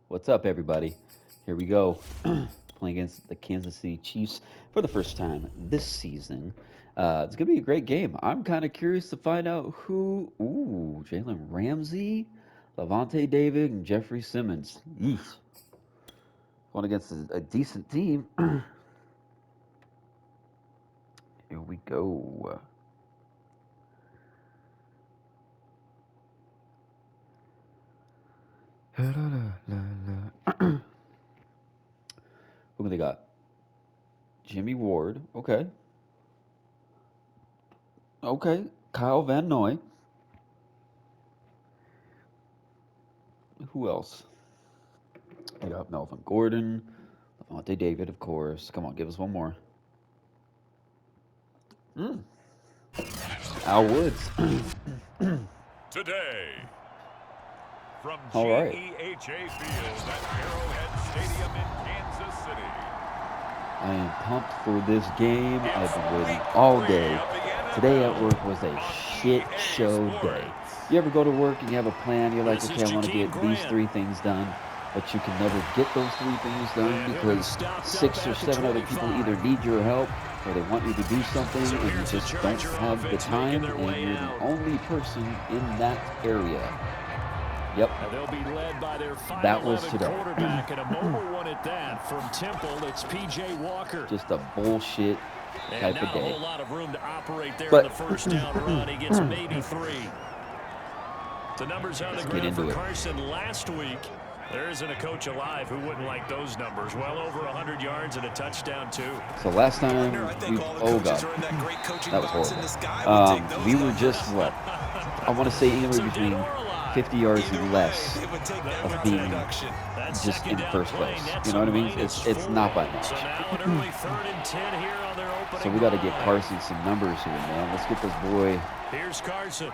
What's up, everybody? Here we go. Playing against the Kansas City Chiefs for the first time this season. It's going to be a great game. I'm kind of curious to find out who. Ooh, Jalen Ramsey, Levante David, and Jeffrey Simmons. Yeesh. Going against a decent team. Here we go. Who do they got? Jimmy Ward. Okay. Okay. Kyle Van Noy. Who else? We got Melvin Gordon. Levante David, of course. Come on, give us one more. Al Woods. Today, from All right. GEHA Field at Arrowhead Stadium in Kansas City. I am pumped for this game. I've been waiting all day. Today at work was a shit show day. You ever go to work and you have a plan? You're like, okay, I want to get these 3 things done. But you can never get those 3 things done because 6 or 7 other people either need your help or they want you to do something and you just don't have the time and you're the only person in that area. Yep. They'll be led by their that was today. Quarterback and a mobile one at that. From Temple, it's P.J. Walker. Just a bullshit type of day. A whole lot of room to operate there in the first down run. He gets maybe 3. The numbers on the ground for Carson last week. There isn't a coach alive who wouldn't like those numbers. Well over 100 yards and a touchdown, too. So last time, oh, God, that was horrible. We were just, what, I want to say anywhere between 50 yards and less of being just in first place. You know what I mean? It's not by much. So we got to get Carson some numbers here, man. Let's get this boy. Here's Carson.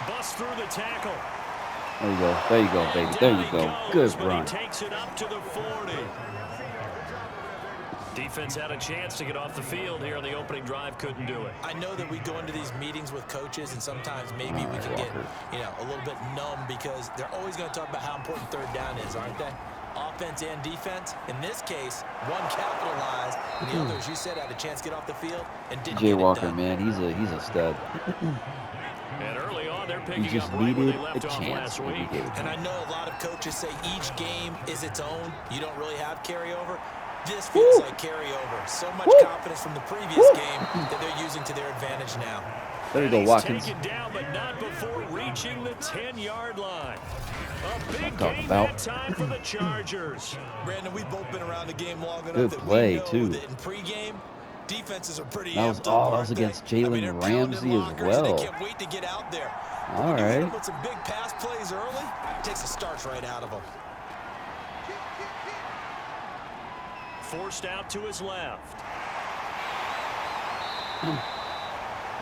Bust through the tackle. There you go. There you go, baby. There you go. Good run. Takes it up to the 40. Defense had a chance to get off the field here on the opening drive, couldn't do it. I know that we go into these meetings with coaches and sometimes maybe we can get, a little bit numb because they're always going to talk about how important third down is, aren't they? Offense and defense. In this case, one capitalized, and the other, as you said, had a chance to get off the field and didn't Jay get it Walker, done. man, he's a stud. And early on, they're picking He just up right needed where they a left off chance last when he week. gave it to And him. I know a lot of coaches say each game is its own. You don't really have carryover. This feels like carryover. So much confidence from the previous game that they're using to their advantage now. There you go, Watkins. Taken down, but not before reaching the 10-yard line. A big Talk game about. that time for the Chargers. Brandon, we've both been around the game long enough Good that play, we know too. that in pregame, defenses are pretty That was amped up, that was aren't against they? Jalen they're Ramsey pounding as lockers, well. They can't wait to get out there. All When you hit right. them with some big pass plays early, takes the starch right out of them. Forced out to his left.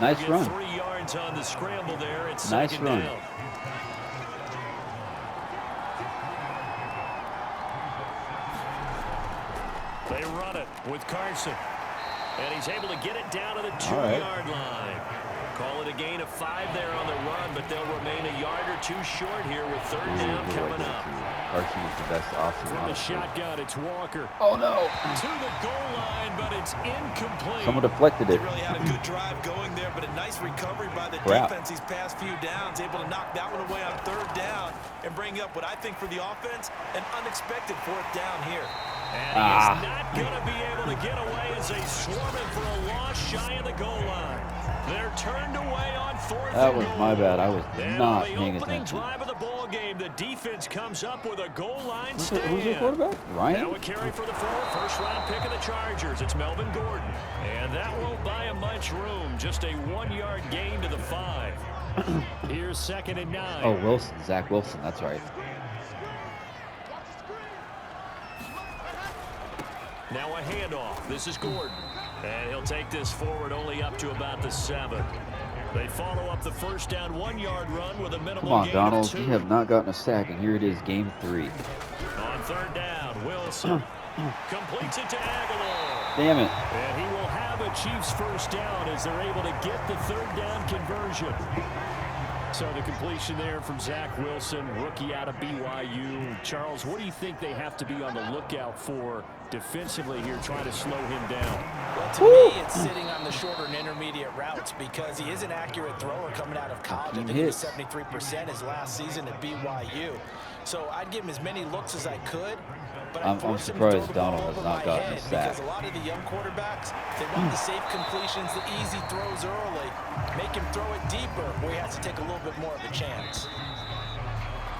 Nice Get run. 3 yards on the scramble there. It's Nice second run. down. They run it with Carson. And he's able to get it down to the 2-yard line. Call it a gain of 5 there on the run, but they'll remain a yard or 2 short here with third down coming up. Carson is the best option. From the honestly. shotgun, it's Walker. Oh no! To the goal line, but it's incomplete. Someone deflected it. They really had a good drive going there, but a nice recovery by the defense these past few downs, able to knock that one away on third down and bring up what I think for the offense, an unexpected 4th down here. And he is not going to be able to get away as they swarm him for a loss shy of the goal line. They're turned away on 4th That and was goal. my bad. I was And not on the paying opening attention. drive of the ball game, the defense comes up with a goal line Who's stand. your quarterback? Now Ryan? a carry for the first-round pick of the Chargers. It's Melvin Gordon. And that won't buy him much room. Just a 1-yard gain to the 5. Here's 2nd and 9. Oh, Wilson. Zach Wilson. That's right. Now a handoff. This is Gordon. And he'll take this forward only up to about the 7. They follow up the first down 1-yard run with a minimal Come on, gain Donald. of 2. You have not gotten a sack, and here it is, game 3. On third down, Wilson completes it to Aguilar. Damn it. And he will have a Chiefs first down as they're able to get the third down conversion. So the completion there from Zach Wilson, rookie out of BYU. Charles, what do you think they have to be on the lookout for defensively here, trying to slow him down? Well, to me, it's sitting on the shorter and intermediate routes because he is an accurate thrower coming out of college. I think he was 73% his last season at BYU. So I'd give him as many looks as I could. But I'm surprised Donald has not gotten a sack. Because a lot of the young quarterbacks, they want the safe completions, the easy throws early, make him throw it deeper where he has to take a little bit more of a chance.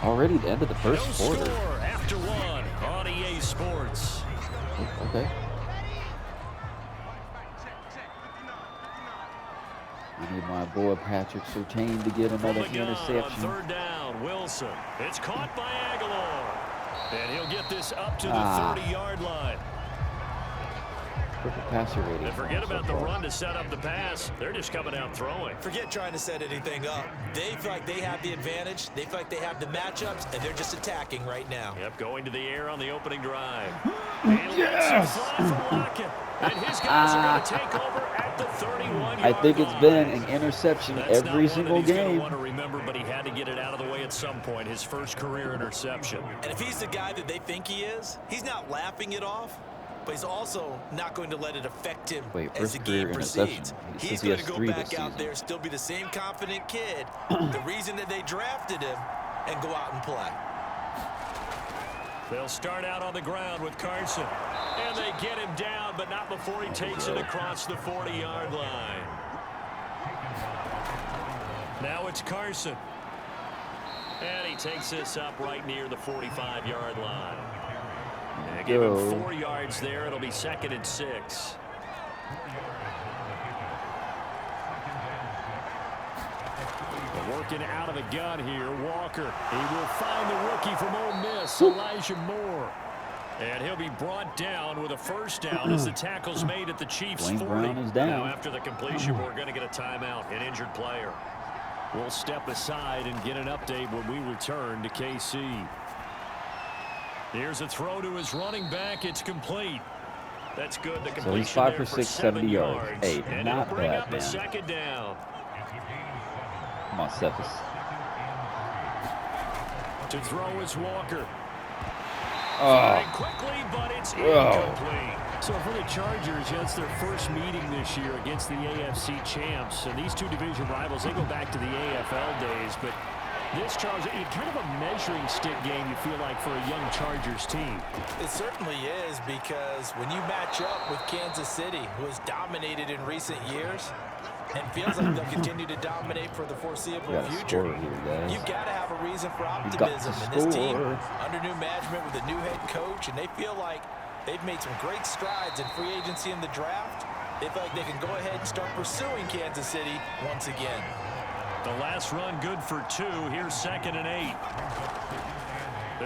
Already the end of the first quarter. Score after one on EA Sports. Okay. I need my boy Patrick Surtain to get another interception. On 3rd down, Wilson. It's caught by Aguilar. And he'll get this up to the 30-yard line. Perfect passer rating. And forget about the run to set up the pass. They're just coming out throwing. Forget trying to set anything up. They feel like they have the advantage. They feel like they have the matchups, and they're just attacking right now. Yep, going to the air on the opening drive. And yes! And his guys are going to take over at the 31-yard line. I think it's been an interception every single game. Want to remember, but he had to get it out of the way at some point. His first career interception. And if he's the guy that they think he is, he's not laughing it off, but he's also not going to let it affect him as the game proceeds. He's going to go back out there, still be the same confident kid, the reason that they drafted him, and go out and play. They'll start out on the ground with Carson. And they get him down, but not before he takes it across the 40-yard line. Now it's Carson. And he takes this up right near the 45-yard line. And give him 4 yards there. It'll be 2nd and 6. Working out of the gun here, Walker. He will find the rookie from Ole Miss, Elijah Moore. And he'll be brought down with a first down as the tackle's made at the Chiefs' 40. Now after the completion, we're going to get a timeout, an injured player. We'll step aside and get an update when we return to KC. Here's a throw to his running back. It's complete. That's good. The completion so he's 5 for 6, 70 yards. Hey, and not bring bad, up man. A 2nd down. Come on, Cephas. To throw is Walker. Oh. Quickly, but it's incomplete. So for the Chargers, it's their first meeting this year against the AFC champs. And these two division rivals, they go back to the AFL days. But this, Charles, kind of a measuring stick game, you feel like, for a young Chargers team. It certainly is, because when you match up with Kansas City, who has dominated in recent years, and feels like they'll continue to dominate for the foreseeable future, you've got to have a reason for optimism. And this team, under new management with a new head coach, and they feel like they've made some great strides in free agency in the draft. They feel like they can go ahead and start pursuing Kansas City once again. The last run good for 2. Here's 2nd and 8.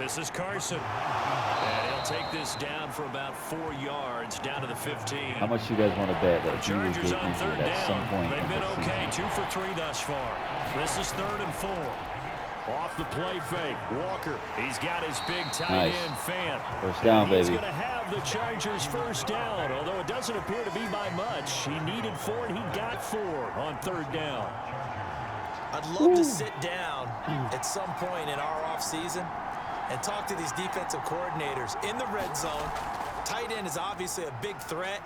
This is Carson. And he'll take this down for about 4 yards, down to the 15. How much you guys want to bet that he will Chargers get on injured 3rd at some down. point? They've been okay. 2 for 3 thus far. This is 3rd and 4. Off the play fake, Walker. He's got his big tight end Fant. First down, baby. He's going to have the Chargers first down, although it doesn't appear to be by much. He needed 4, and he got 4 on 3rd down. I'd love to sit down at some point in our offseason and talk to these defensive coordinators in the red zone. Tight end is obviously a big threat,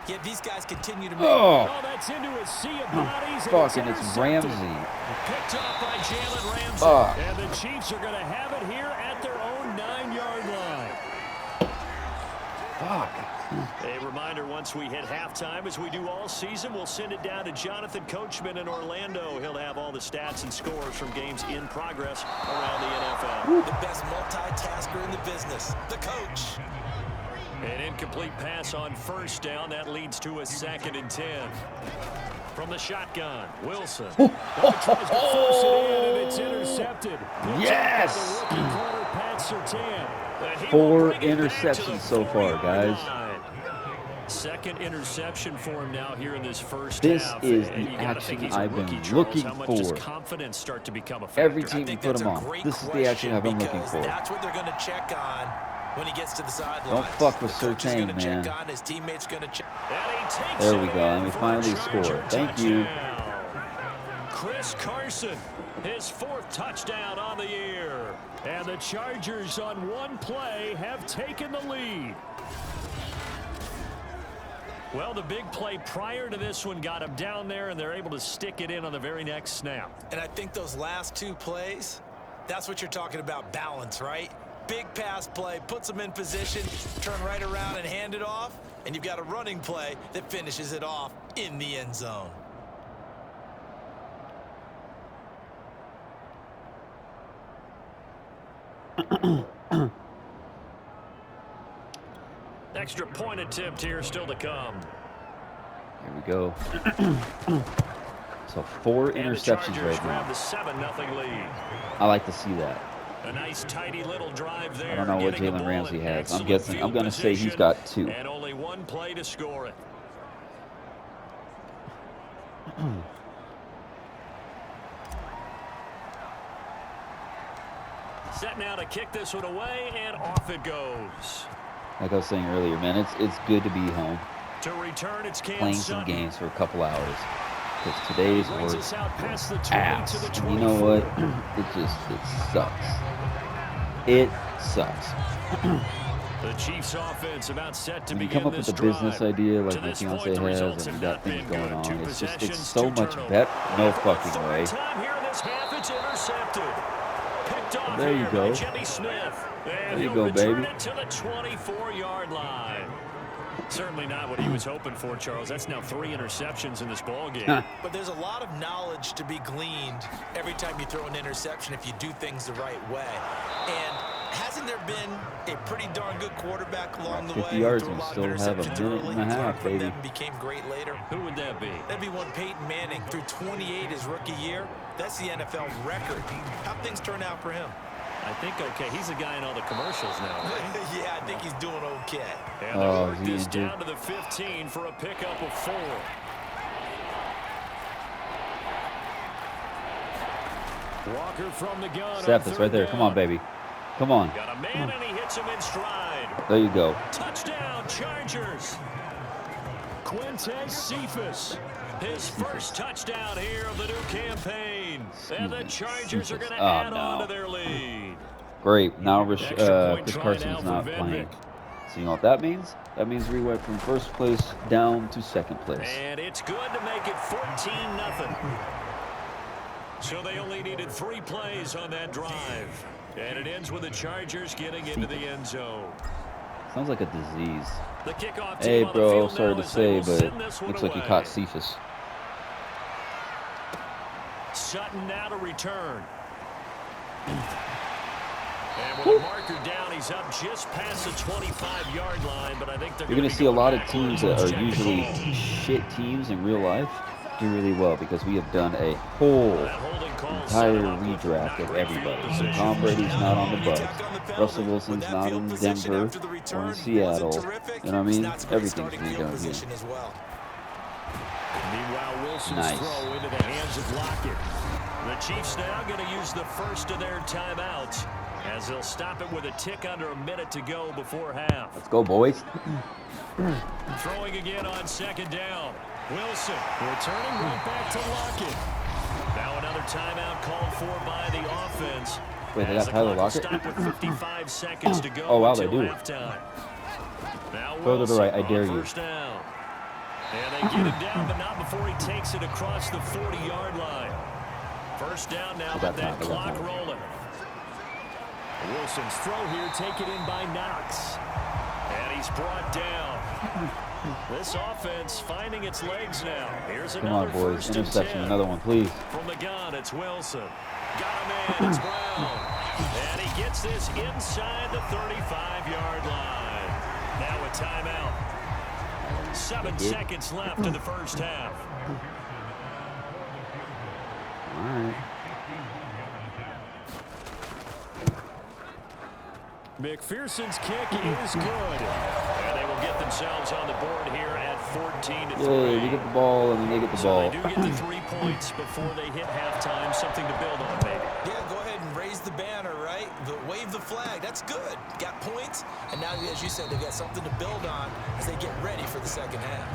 yet these guys continue to make... Oh, that's into a sea of bodies. Fucking, it's Ramsey. Picked up by Jalen Ramsey. And the Chiefs are going to have it here at their own 9-yard line. Fuck. A reminder, once we hit halftime, as we do all season, we'll send it down to Jonathan Coachman in Orlando. He'll have all the stats and scores from games in progress around the NFL. The best multitasker in the business, the coach. An incomplete pass on first down. That leads to a 2nd and 10. From the shotgun, Wilson. Tries to force it in, and it's intercepted. Yes! The rookie corner, Pat Surtain. 4 interceptions so far, guys. 2nd interception for him now here in this first this half. This is the action I've been looking for. Does confidence start to become a factor? Every team you put him on. This is the action I've been looking for. That's what they're going to check on when he gets to the sidelines. Don't fuck with Surtain, man. His teammates going to check. There we go. And we finally scored. Thank you. Chris Carson His 4th touchdown on the year. And the Chargers on one play have taken the lead. Well, the big play prior to this one got him down there, and they're able to stick it in on the very next snap. And I think those last 2 plays, that's what you're talking about, balance, right? Big pass play, puts them in position, turn right around and hand it off, and you've got a running play that finishes it off in the end zone. Extra point attempt here still to come. Here we go. So 4 interceptions right now. The 7-0 lead. I like to see that. A nice tidy little drive there. I don't know what Jalen Ramsey has. I'm guessing. I'm going to say he's got 2. And only 1 play to score it. Set now to kick this one away, and off it goes. Like I was saying earlier, man, it's good to be home, To return, it's playing some games for a couple hours. Because today's work was ass. And you know what? It sucks. It sucks. The Chiefs offense about set to when you begin come up with this a business drive. idea like To my this fiance point, the has, results and have you got not been things going good. on, 2 it's possessions, so 2 much turnovers. better. No fucking Third way. time here in this half, it's intercepted. Picked off There you here go. by Jimmy Smith. And There you he'll go, return baby. it to the 24-yard line. Certainly not what he was hoping for, Charles. That's now 3 interceptions in this ball game. But there's a lot of knowledge to be gleaned every time you throw an interception if you do things the right way. And hasn't there been a pretty darn good quarterback along the way? 50 yards who and threw a lot of still have a interceptions minute early, and a half, learned from baby. them, and became great later? Who would that be? That'd be one Peyton Manning through 28 his rookie year. That's the NFL record. How'd things turn out for him? I think okay. He's a guy in all the commercials now, right? Yeah, I think he's doing okay. And they work this down to the 15 for a pickup of 4. Walker from the gun. Steph, that's right there. Come on, baby. Come on. Got a man, and he hits him in stride. There you go. Touchdown, Chargers. Quintez Cephas. His first touchdown here of the new campaign. And the Chargers are going to add on to their lead. Great. Now Chris try Carson's now not for playing. So you know what that means? That means we went from first place down to second place. And it's good to make it 14-0. So they only needed 3 plays on that drive. And it ends with the Chargers getting into the end zone. Sounds like a disease. The kickoff Hey, team on the bro, field sorry now to as they say, will but send this one looks like you away. caught Cephas. Sutton now to return. And with a marker down, he's up just past the 25-yard line, but I think they're You're going to see a lot of teams that are usually shit teams in real life do really well because we have done a whole entire redraft of everybody. So Tom Brady's not on the Bucs. Russell Wilson's not in Denver or in Seattle. You know what I mean? Everything's redone here. Meanwhile, Wilson's throw into the hands of Lockett. The Chiefs now going to use the first of their timeouts as they'll stop it with a tick under a minute to go before half. Let's go, boys. Throwing again on second down. Wilson returning right back to Lockett. Now another timeout called for by the offense. Wait, they got Tyler Lockett? Stop with 55 seconds to go. Oh, wow, they do. Halftime. Now Throw to the right, I dare you. First down. And they get him down, but not before he takes it across the 40-yard line. First down now with that clock rolling. Wilson's throw here taken in by Knox. And he's brought down. This offense finding its legs now. Here's another Come on, boys. Interception, another one, please. From the gun, it's Wilson. Got him in, it's Brown. And he gets this inside the 35-yard line. Now a timeout. 7 seconds left in the first half. All right. McPherson's kick is good. And they will get themselves on the board here at 14-3. Yay, we get the ball, and then they get the ball. They do get the 3 points before they hit halftime. Something to build on, maybe. Yeah, go ahead and raise the banner, right? Wave the flag. That's good. Got points. And now, as you said, they got something to build on as they get ready for the second half.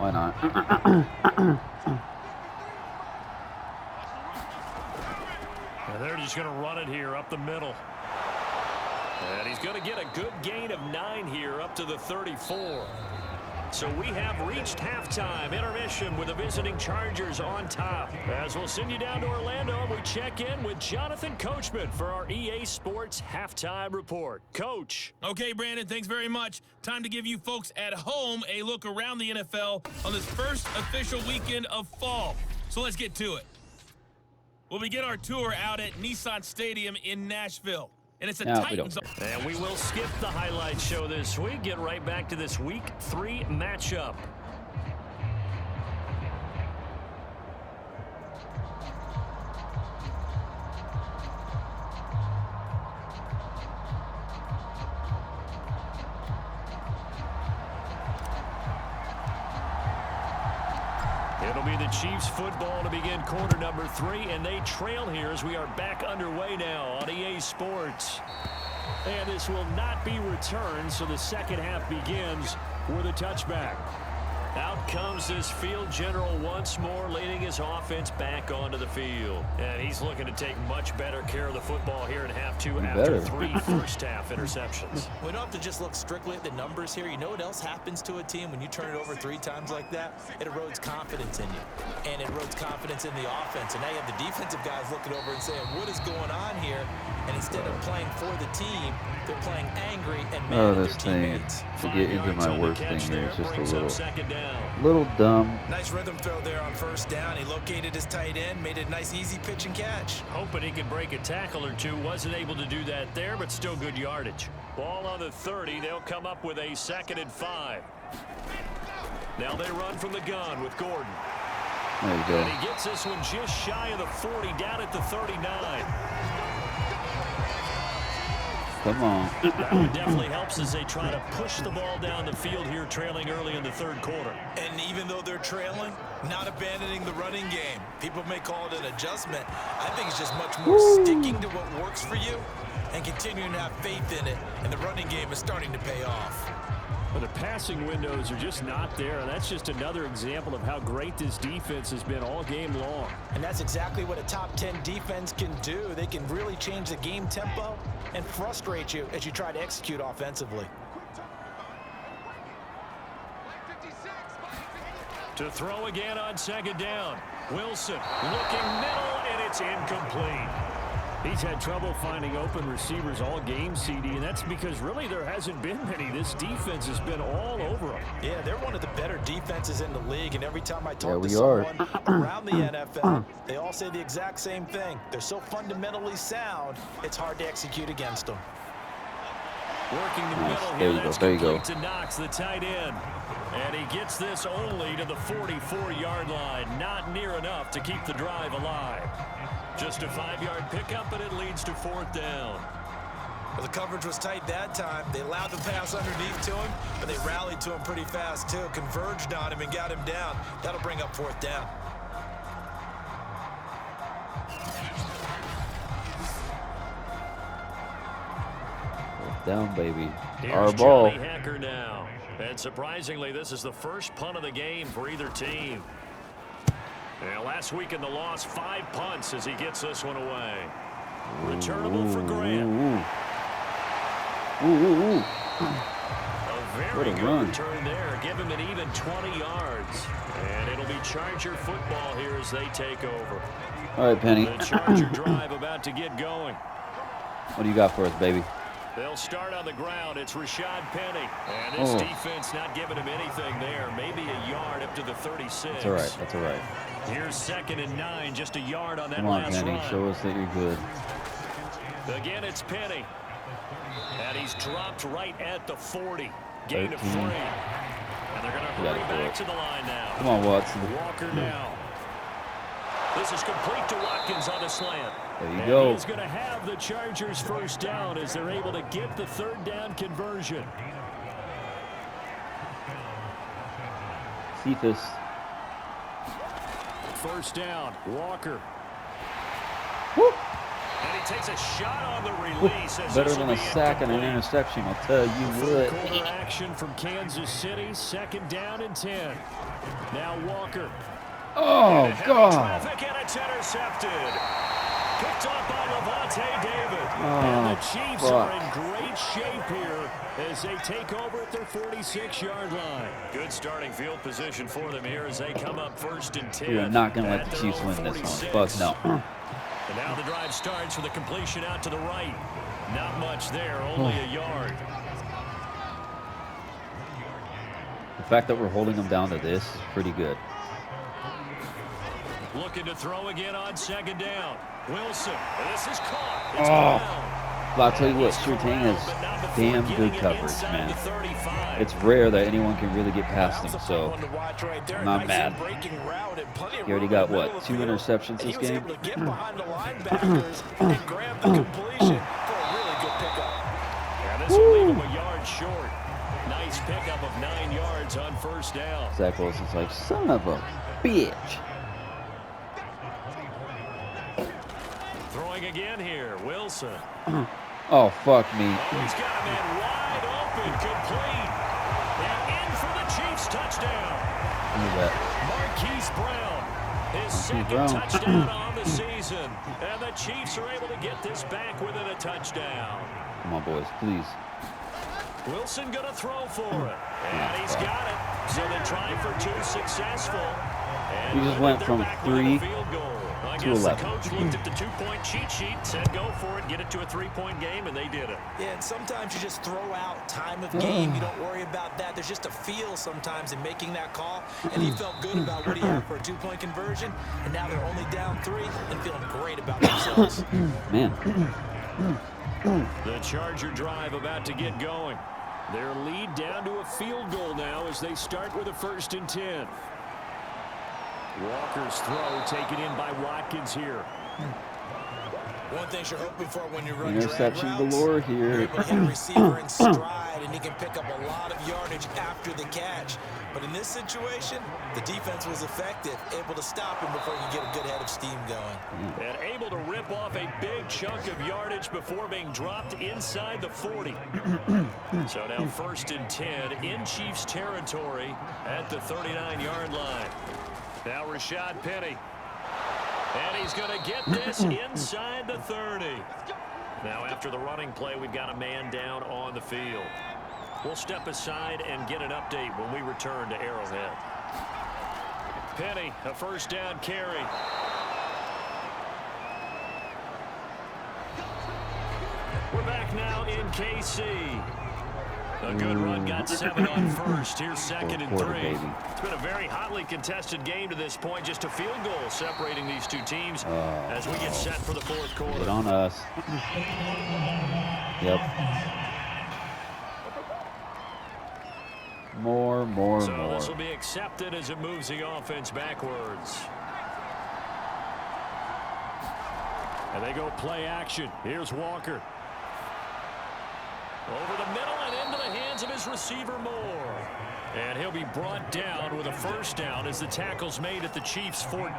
Why not? And they're just going to run it here up the middle. And he's going to get a good gain of 9 here up to the 34. So we have reached halftime intermission with the visiting Chargers on top. As we'll send you down to Orlando, and we check in with Jonathan Coachman for our EA Sports Halftime Report. Coach. Okay, Brandon, thanks very much. Time to give you folks at home a look around the NFL on this first official weekend of fall. So let's get to it. We'll begin our tour out at Nissan Stadium in Nashville. And it's a Titans. And we will skip the highlight show this week. Get right back to this Week 3 matchup. It'll be the Chiefs football to begin quarter number 3, and they trail here as we are back underway now on EA Sports. And this will not be returned, so the second half begins with a touchback. Out comes this field general once more, leading his offense back onto the field. And he's looking to take much better care of the football here in half 2 after 3 first-half interceptions. We don't have to just look strictly at the numbers here. You know what else happens to a team when you turn it over 3 times like that? It erodes confidence in you, and it erodes confidence in the offense. And now you have the defensive guys looking over and saying, what is going on here? And instead of playing for the team, they're playing angry and mad at their teammates. To get into my worst thing here, it's just a little dumb. Nice rhythm throw there on first down. He located his tight end, made a nice easy pitch and catch. Hoping he could break a tackle or two. Wasn't able to do that there, but still good yardage. Ball on the 30. They'll come up with a 2nd and 5. Now they run from the gun with Gordon. There you go. And he gets this one just shy of the 40, down at the 39. Come on. That definitely helps as they try to push the ball down the field here, trailing early in the 3rd quarter. And even though they're trailing, not abandoning the running game. People may call it an adjustment. I think it's just much more sticking to what works for you and continuing to have faith in it. And the running game is starting to pay off. But the passing windows are just not there, and that's just another example of how great this defense has been all game long. And that's exactly what a top 10 defense can do. They can really change the game tempo and frustrate you as you try to execute offensively. To throw again on 2nd down. Wilson looking middle, and it's incomplete. He's had trouble finding open receivers all game, CD, and that's because really there hasn't been many. This defense has been all over them. Yeah, they're one of the better defenses in the league, and every time I talk to someone around the NFL, they all say the exact same thing. They're so fundamentally sound, it's hard to execute against them. Working the middle here, that's complete to Knox, the tight end. And he gets this only to the 44-yard line. Not near enough to keep the drive alive. Just a 5-yard pickup, and it leads to 4th down. Well, the coverage was tight that time. They allowed the pass underneath to him, but they rallied to him pretty fast, too. Converged on him and got him down. That'll bring up 4th down. Down, baby. Here's Our ball. Johnny Hacker now. And surprisingly, this is the first punt of the game for either team. And last week in the loss, 5 punts as he gets this one away. Returnable for Grant. A very good return there. Give him an even 20 yards. And it'll be Charger football here as they take over. All right, Penny. The Charger drive about to get going. What do you got for us, baby? They'll start on the ground. It's Rashad Penny. And this defense not giving him anything there. Maybe a yard up to the 36. That's all right. That's all right. Here's 2nd and 9. Just a yard on that Come on, last Penny. run. Show us that you're good. Again, it's Penny. And he's dropped right at the 40. Gain of 3. And they're going to hurry back to the line now. Come on, Watson. Walker now. This is complete to Watkins on a slant. There you go. He's going to have the Chargers first down as they're able to get the 3rd down conversion. Cephas. First down, Walker. Woo. And he takes a shot on the release. Better than a sack and an interception, I'll tell you what. Quarter action from Kansas City. 2nd down and 10. Now Walker. Oh, God. Traffic, and it's intercepted. Picked up by Levante David. And the Chiefs are in great shape here as they take over at their 46-yard line. Good starting field position for them here as they come up 1st and 10. You're not going to let the Chiefs win this one. Fuck no. And now the drive starts with a completion out to the right. Not much there, only a yard. The fact that we're holding them down to this is pretty good. Looking to throw again on 2nd down. Wilson, this is caught. It's down. Well, I'll tell you what, Surtain has damn good coverage, man. It's rare that anyone can really get past him, so I'm not mad. He already got, what, 2 interceptions this game? And grab the completion for a really good pickup. Yeah, this will leave him a yard short. Nice pickup of 9 yards on 1st down. Zach Wilson's like, son of a bitch. Throwing again here, Wilson. Oh, fuck me. He's got a man wide open, complete. And in for the Chiefs touchdown. Look at that. Marquise Brown, his second touchdown on the season. And the Chiefs are able to get this back within a touchdown. Come on, boys, please. Wilson going to throw for it. And he's got it. So the try for 2 successful. And We just went from 3 I to guess 11. the coach looked at the 2-point cheat sheet, said go for it, get it to a 3-point game, and they did it. Yeah, and sometimes you just throw out time of game. You don't worry about that. There's just a feel sometimes in making that call, and he felt good about what he had for a 2-point conversion, and now they're only down 3 and feeling great about themselves. Man. The Charger drive about to get going. Their lead down to a field goal now as they start with a 1st and 10. Walker's throw taken in by Watkins here. One thing you're hoping for when you run Interception drag routes, galore here. you're able to hit a receiver in stride, and he can pick up a lot of yardage after the catch. But in this situation, the defense was effective, able to stop him before he could get a good head of steam going. And able to rip off a big chunk of yardage before being dropped inside the 40. So now 1st and 10 in Chiefs territory at the 39-yard line. Now Rashad Penny. And he's going to get this inside the 30. Now after the running play, we've got a man down on the field. We'll step aside and get an update when we return to Arrowhead. Penny, a 1st down carry. We're back now in KC. A good run, got 7 on 1st. Here's 2nd and 3. It's been a very hotly contested game to this point. Just a field goal separating these two teams as we get set for the 4th quarter. Get on us. Yep. More. So this will be accepted as it moves the offense backwards. And they go play action. Here's Walker. Over the middle and into the hands of his receiver Moore. And he'll be brought down with a 1st down as the tackle's made at the Chiefs' 14. All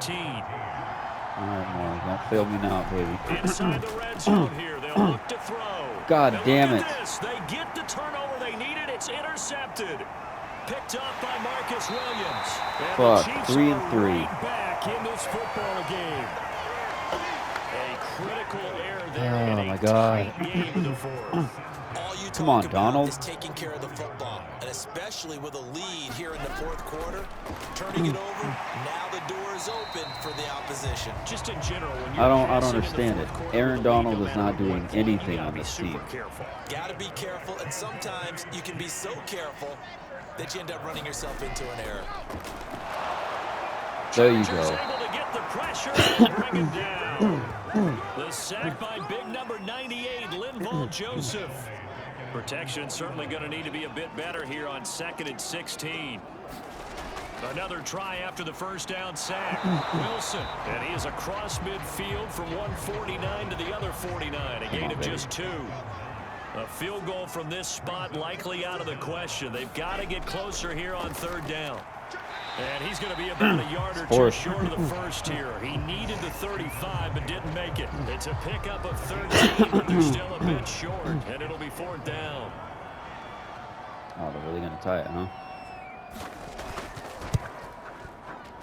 right, Moore, don't fail me now, baby. Inside the red zone here, they'll look to throw. God damn it. They get the turnover they needed. It's intercepted. Picked up by Marcus Williams. And Fuck, the Chiefs 3 and are 3. right back in this football game. A critical error there. Oh, my God. Game in the 4th. Come on, Donald. Is taking care of the football, and especially with a lead here in the 4th quarter, turning it over. Now the door is open for the opposition. Just in general, when I don't understand it. Aaron Donald is not doing anything on this team. Got to be careful, and sometimes you can be so careful that you end up running yourself into an error. There you go. Able to get the pressure and bring him down. The sack by big number 98, Linval Joseph. Protection certainly going to need to be a bit better here on 2nd and 16. Another try after the 1st down sack. Wilson, and he is across midfield from 149 to the other 49, a gain of just 2. A field goal from this spot likely out of the question. They've got to get closer here on 3rd down. And he's going to be about a yard or two short of the first here. He needed the 35, but didn't make it. It's a pickup of 13, but they're still a bit short, and it'll be 4th down. Oh, they're really going to tie it, huh?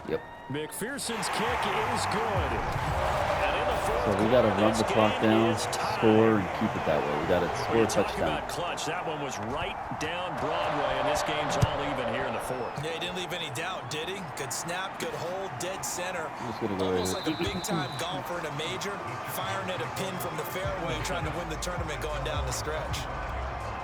Yep. McPherson's kick is good. And in the fourth So we got to quarter, run this the clock game down, is tied. score, and keep it that way. We got to score a Talk touchdown. about clutch. That one was right down Broadway, and this game's all even here in the 4th. Yeah, he didn't leave any doubt, did he? Good snap, good hold, dead center. Go Almost like a big-time golfer in a major, firing at a pin from the fairway, trying to win the tournament going down the stretch.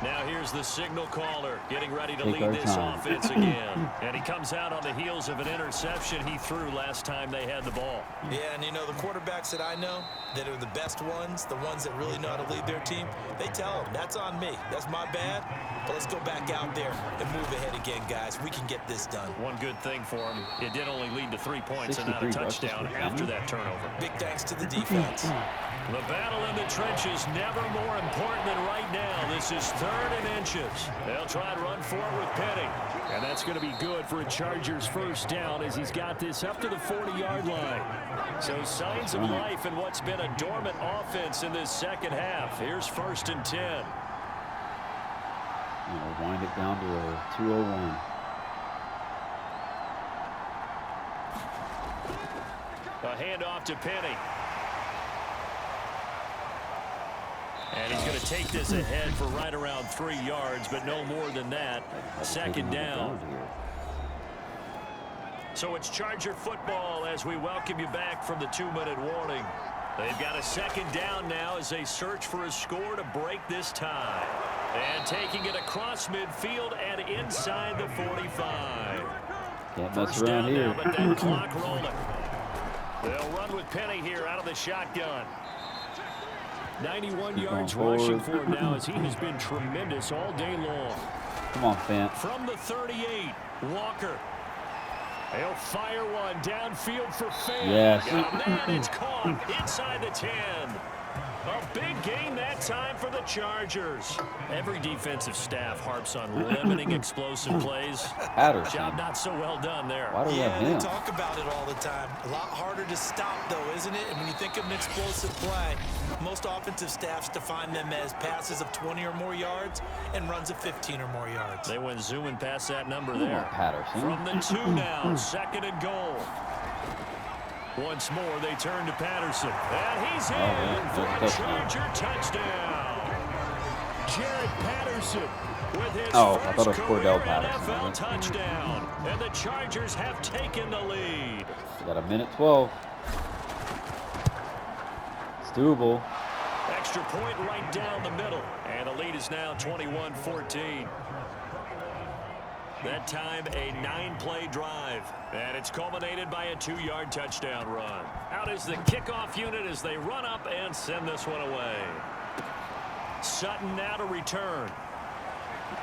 Now here's the signal caller getting ready to Take our lead this time. offense again. And he comes out on the heels of an interception he threw last time they had the ball. Yeah, and you know, the quarterbacks that I know that are the best ones, the ones that really know how to lead their team, they tell them, that's on me. That's my bad. But let's go back out there and move ahead again, guys. We can get this done. One good thing for him, it did only lead to 3 points and not a touchdown after that turnover. Big thanks to the defense. The battle in the trenches never more important than right now. This is 3rd and inches. They'll try and run for it with Penny. And that's going to be good for a Chargers first down as he's got this up to the 40-yard line. So signs of life in what's been a dormant offense in this second half. Here's 1st and 10. We'll wind it down to a 201. A handoff to Penny. And he's going to take this ahead for right around 3 yards, but no more than that. 2nd down. So it's Charger football as we welcome you back from the 2-minute warning. They've got a 2nd down now as they search for a score to break this tie. And taking it across midfield and inside the 45. Can't mess First around down here. now, but that clock rolling. They'll run with Penny here out of the shotgun. 91 yards rushing for him now as he has been tremendous all day long. Come on, Fant. From the 38, Walker. He'll fire one downfield for Fant. Yes. Oh, man, it's caught inside the 10. A big game that time for the Chargers. Every defensive staff harps on limiting explosive plays. Patterson. Job not so well done there. Why do we have him? They talk about it all the time. A lot harder to stop, though, isn't it? And when you think of an explosive play, most offensive staffs define them as passes of 20 or more yards and runs of 15 or more yards. They went zooming past that number Come on, there. Patterson. From the 2 now, 2nd and goal. Once more, they turn to Patterson. And he's in for a Charger touchdown. Jared Patterson with his I thought it was first Cordell career Patterson. NFL touchdown. And the Chargers have taken the lead. We got a minute 12. It's doable. Extra point right down the middle. And the lead is now 21-14. That time, a 9-play drive. And it's culminated by a 2-yard touchdown run. Out is the kickoff unit as they run up and send this one away. Sutton now to return.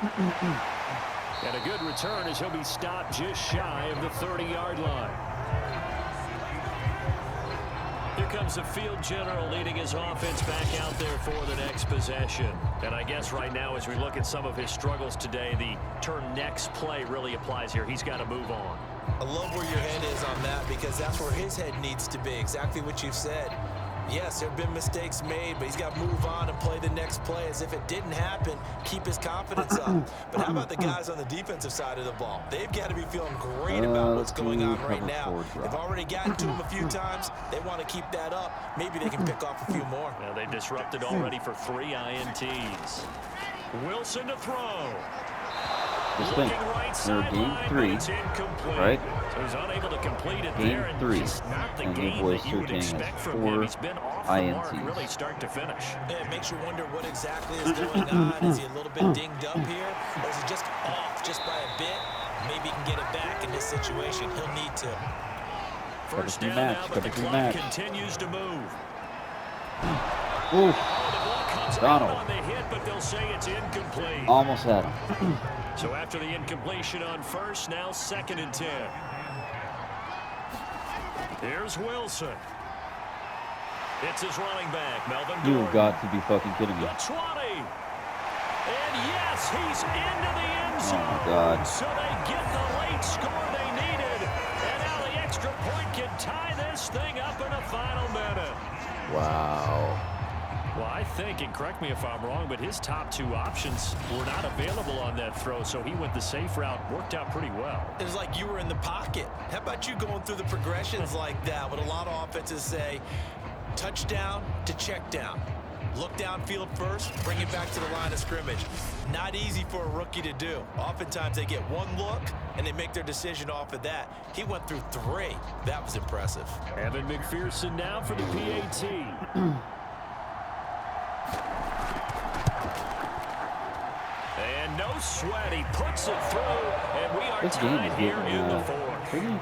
And a good return as he'll be stopped just shy of the 30-yard line. Here comes the field general leading his offense back out there for the next possession. And I guess right now as we look at some of his struggles today, the term next play really applies here. He's got to move on. I love where your head is on that because that's where his head needs to be. Exactly what you've said. Yes, there have been mistakes made, but he's got to move on and play the next play as if it didn't happen, keep his confidence up. But how about the guys on the defensive side of the ball? They've got to be feeling great about what's going on right now. They've already gotten to him a few times. They want to keep that up. Maybe they can pick off a few more. Now they disrupted already for 3 INTs. Wilson to throw. Just think, they're game 3, right? So he's unable to complete it Game there, 3, just not the and your game boy that you would Sir King expect has from 4 him. He's been off the mark, INTs. really start to finish. Yeah, it makes you wonder what exactly is going on. Is he a little bit dinged up here? Or is he just off just by a bit? Maybe he can get it back in this situation. He'll need to. First down now, but the clock continues to move. Ooh. The ball comes Donald. out on the hit, but they'll say it's incomplete. Almost had him. So after the incompletion on first, now 2nd and 10. Here's Wilson. It's his running back, Melvin Gordon. You've got to be fucking kidding me. The 20. And yes, he's into the end zone. Oh, my God. So they get the late score they needed. extra point can tie this thing up in a final minute. Wow. Well, I think, and correct me if I'm wrong, but his top two options were not available on that throw, so he went the safe route. Worked out pretty well. It was like you were in the pocket. How about you going through the progressions like that? What a lot of offenses say, touchdown to check down. Look downfield first, bring it back to the line of scrimmage. Not easy for a rookie to do. Oftentimes they get one look, and they make their decision off of that. He went through 3. That was impressive. Evan McPherson now for the PAT. And no sweat, he puts it through, and we are tied here in the 4th.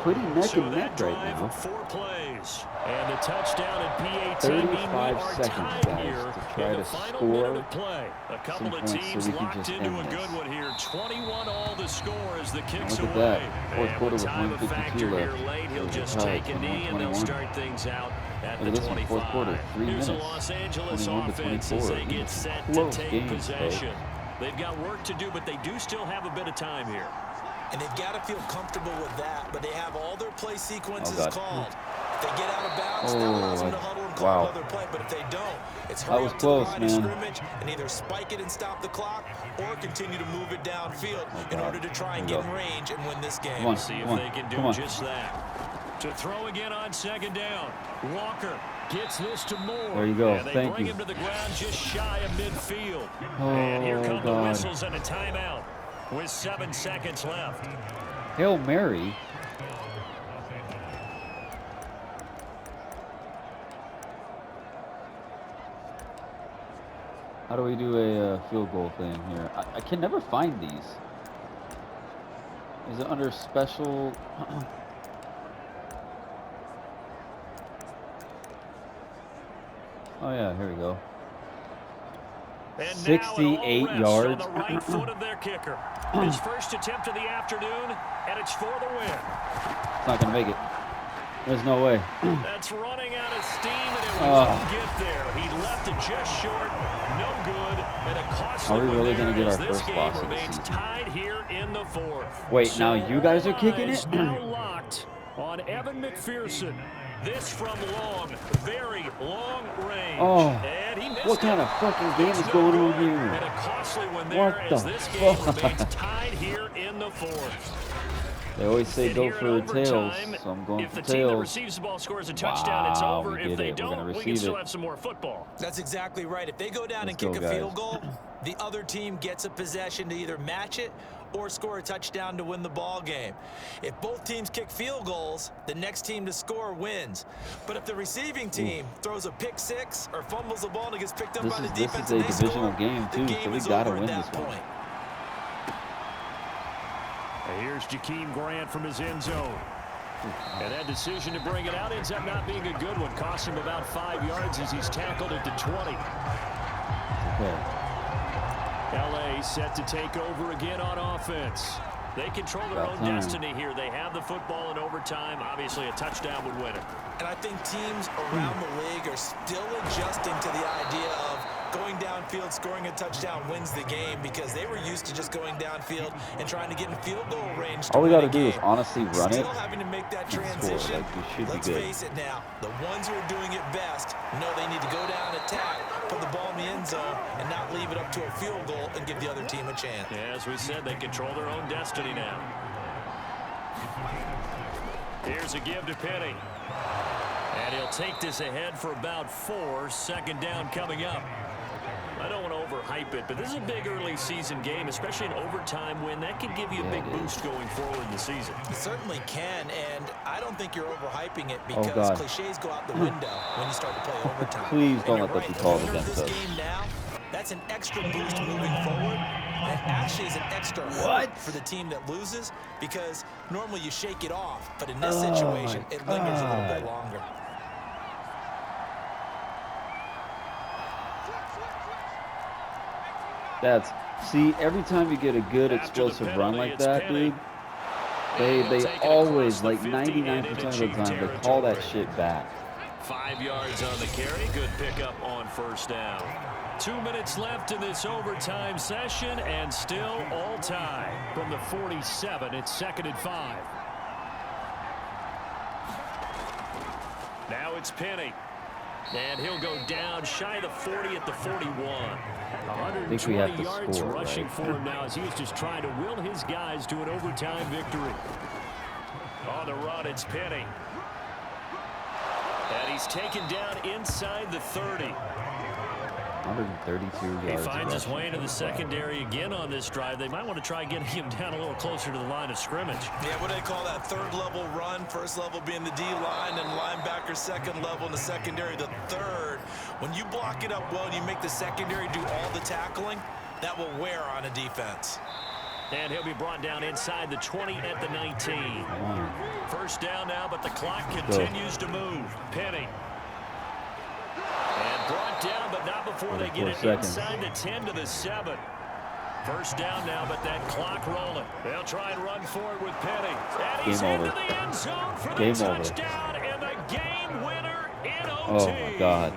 Pretty neck and neck drive right now. 4 plays, and the touchdown at PAT. 35 seconds, guys, here to try in to the final score minute of play. A couple of points teams so we can locked just into end a this. good one here. 21 all the score as the kicks Look at away. that. Fourth quarter with time of 1:52 factor left. here late, he'll They're just tied take a at knee and they'll 1:21. start things out at Look the at this one, 25. fourth quarter, 3 Here's minutes. the Los Angeles 21 to offense as 24. they get set to Close take games, possession. They've got work to do, but they do still have a bit of time here. And they've got to feel comfortable with that, but they have all their play sequences God. called. If they get out of bounds, that allows them to huddle and call another play. But if they don't, it's hurry was up close, to the line of man. scrimmage and either spike it and stop the clock or continue to move it downfield in God. order to try and Here get we in go. range and win this game. Come on, See if come on, they can come do on. just that. To throw again on 2nd down. Walker gets this to Moore. There you go. And they Thank bring you. him to the ground just shy of midfield. Oh, and here come the God. whistles and a timeout with 7 seconds left. Hail Mary. How do we do a field goal thing here? I can never find these. Is it under special? Oh yeah, here we go. And 68 now yards. on the right foot of their kicker. His first attempt of the afternoon, and it's for the win. It's not gonna make it. There's no way. That's running out of steam, and it won't get there. He left it just short, no good, and a costly Are we really one gonna there get as our this first game loss of the remains season? tied here in the 4th. Wait, now you guys are kicking eyes it? now locked on Evan McPherson. This from long, very long range. Oh, and he missed what kind it. of fucking game It's is no going good, on here? And a costly one there What as the this game fuck? remains tied here in the 4th. They always say And go here for in tails, overtime, so I'm going if for the team that tails. receives the ball scores a touchdown, it's over. We If did they it. We're gonna don't, we can receive still it. have some more football. That's exactly right. If they go down Let's and kick go, a guys. field goal, the other team gets a possession to either match it or score a touchdown to win the ball game. If both teams kick field goals, the next team to score wins. But if the receiving team throws a pick six or fumbles the ball and it gets picked up by the defense This is and a they divisional score, game the too, game so we is gotta over win at this that one. point. And here's Jakeem Grant from his end zone. And that decision to bring it out ends up not being a good one. Cost him about 5 yards as he's tackled at the 20. Okay. LA set to take over again on offense. They control their own destiny here. They have the football in overtime. Obviously, a touchdown would win it. And I think teams around the league are still adjusting to the idea of going downfield, scoring a touchdown wins the game because they were used to just going downfield and trying to get in field goal range. All we got to do is honestly run it. Still having to make that and score. transition. Like, we should Let's be good. face it now. The ones who are doing it best know they need to go down, attack, put the ball in the end zone, and not leave it up to a field goal and give the other team a chance. Yeah, as we said, they control their own destiny now. Here's a give to Penny. And he'll take this ahead for about 4. 2nd down coming up. I don't want to overhype it, but this is a big early season game, especially an overtime win. That could give you a big boost going forward in the season. It certainly can, and I don't think you're overhyping it because God. cliches go out the window when you start to play overtime. Please don't And let you're that be right, called the winner of against this us. game now, that's an extra boost moving forward. And it actually is an extra hurt for the team that loses because normally you shake it off, but in this situation, it lingers a little bit longer. See, every time you get a good explosive run like that, dude, they always, like 99% of the time, they call that shit back. 5 yards on the carry. Good pickup on 1st down. 2 minutes left in this overtime session, and still all tied. From the 47, it's 2nd and 5. Now it's Penny. And he'll go down shy of the 40 at the 41. 120 yards score, rushing right? for him now as he's just trying to will his guys to an overtime victory. On the run, it's Penny. And he's taken down inside the 30. 132 yards. He finds his way into the secondary again on this drive. They might want to try getting him down a little closer to the line of scrimmage. Yeah, what do they call that? Third level run. First level being the D line and linebacker. Second level in the secondary, the third. When you block it up well and you make the secondary do all the tackling, that will wear on a defense. And he'll be brought down inside the 20 at the 19. First down now, but the clock continues to move. Penny. And brought down, but not before they get it inside the 10 to the 7. First down now, but that clock rolling. They'll try and run forward with Penny. And he's into the end zone for the touchdown and the game winner in OT. Oh, my God.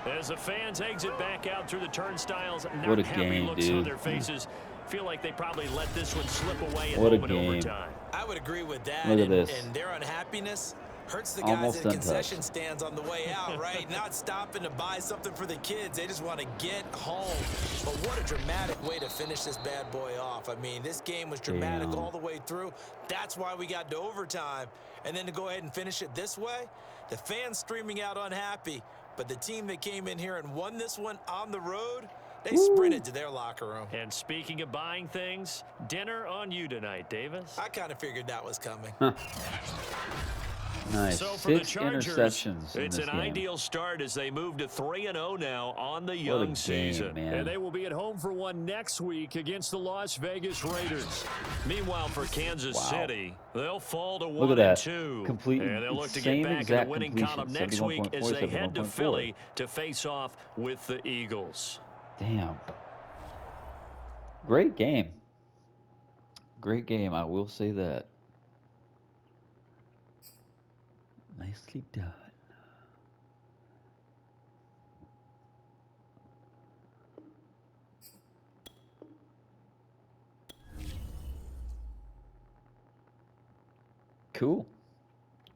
As the fans exit back out through the turnstiles, What a not happy game, looks dude. on their faces. Feel like they probably let this one slip away in What a moment game. overtime. I would agree with that. Look at this. And their unhappiness hurts the guys Almost at the untouched. concession stands on the way out, right? Not stopping to buy something for the kids. They just want to get home. But what a dramatic way to finish this bad boy off. I mean, this game was dramatic all the way through. That's why we got to overtime. And then to go ahead and finish it this way, the fans streaming out unhappy. But the team that came in here and won this one on the road, they sprinted to their locker room. And speaking of buying things, dinner on you tonight, Davis. I kind of figured that was coming. Nice. So for the 6 Chargers, interceptions in it's this an game. ideal start as they move to 3-0 now on the What a young game, season. man. And they will be at home for one next week against the Las Vegas Raiders. Meanwhile, for Kansas City, they'll fall to 1-2. Complete, and they'll look to same get back in the exact winning completion, column next week as 71.4, they head to 71.4. Philly to face off with the Eagles. Damn. Great game. Great game, I will say that. Nicely done. Cool.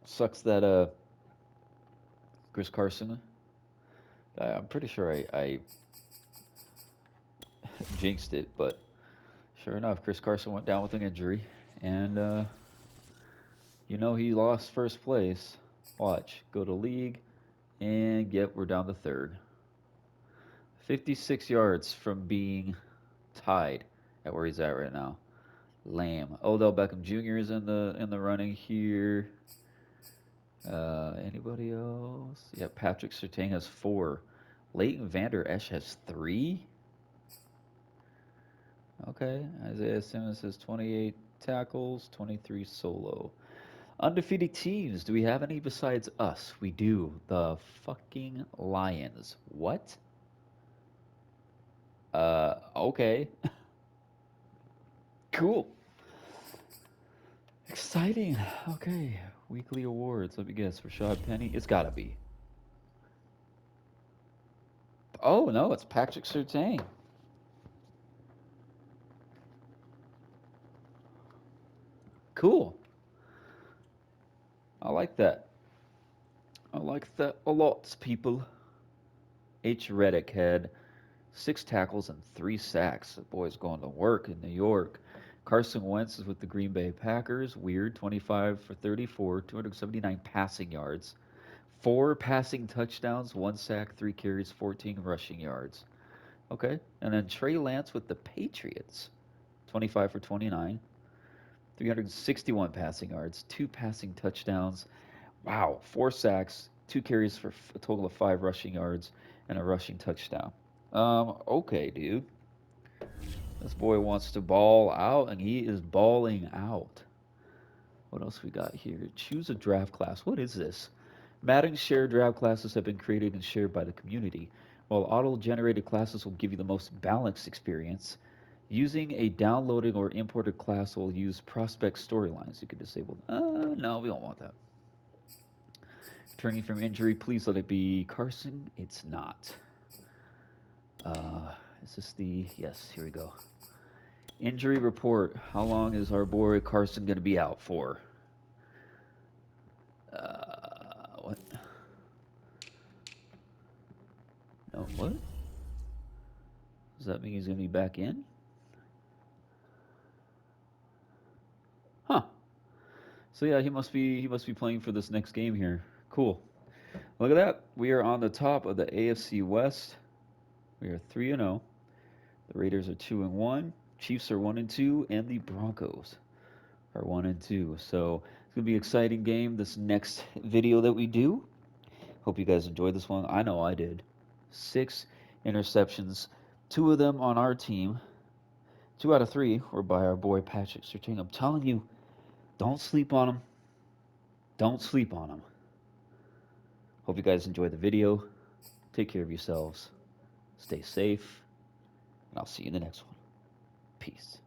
Sucks that Chris Carson. I'm pretty sure I jinxed it, but sure enough, Chris Carson went down with an injury, and you know he lost first place. Watch, go to league, and we're down to third. 56 yards from being tied at where he's at right now. Lame. Odell Beckham Jr. is in the running here. Anybody else? Yeah, Patrick Surtain has 4. Leighton Vander Esch has 3. Okay, Isaiah Simmons has 28 tackles, 23 solo. Undefeated teams. Do we have any besides us? We do. The fucking Lions. What? Okay. Cool. Exciting. Okay. Weekly awards. Let me guess. Rashad Penny. It's gotta be. Oh, no. It's Patrick Surtain. Cool. I like that. I like that a lot, people. H. Reddick had 6 tackles and 3 sacks. The boy's going to work in New York. Carson Wentz is with the Green Bay Packers. Weird, 25 for 34, 279 passing yards. 4 passing touchdowns, 1 sack, 3 carries, 14 rushing yards. Okay. And then Trey Lance with the Patriots. 25 for 29. 361 passing yards, 2 passing touchdowns. Wow, 4 sacks, 2 carries for a total of 5 rushing yards, and a rushing touchdown. Okay, dude. This boy wants to ball out, and he is balling out. What else we got here? Choose a draft class. What is this? Madden shared draft classes have been created and shared by the community. While auto-generated classes will give you the most balanced experience, using a downloaded or imported class will use prospect storylines. You can disable. No, we don't want that. Returning from injury, please let it be Carson. It's not. Is this the... Yes, here we go. Injury report. How long is our boy Carson going to be out for? What? Does that mean he's going to be back in? Huh. So yeah, he must be playing for this next game here. Cool. Look at that. We are on the top of the AFC West. We are 3-0. The Raiders are 2-1. Chiefs are 1-2, and the Broncos are 1-2. So it's gonna be an exciting game. This next video that we do. Hope you guys enjoyed this one. I know I did. 6 interceptions, 2 of them on our team. 2 out of 3 were by our boy Patrick Surtain. I'm telling you, don't sleep on him. Don't sleep on him. Hope you guys enjoyed the video. Take care of yourselves. Stay safe. And I'll see you in the next one. Peace.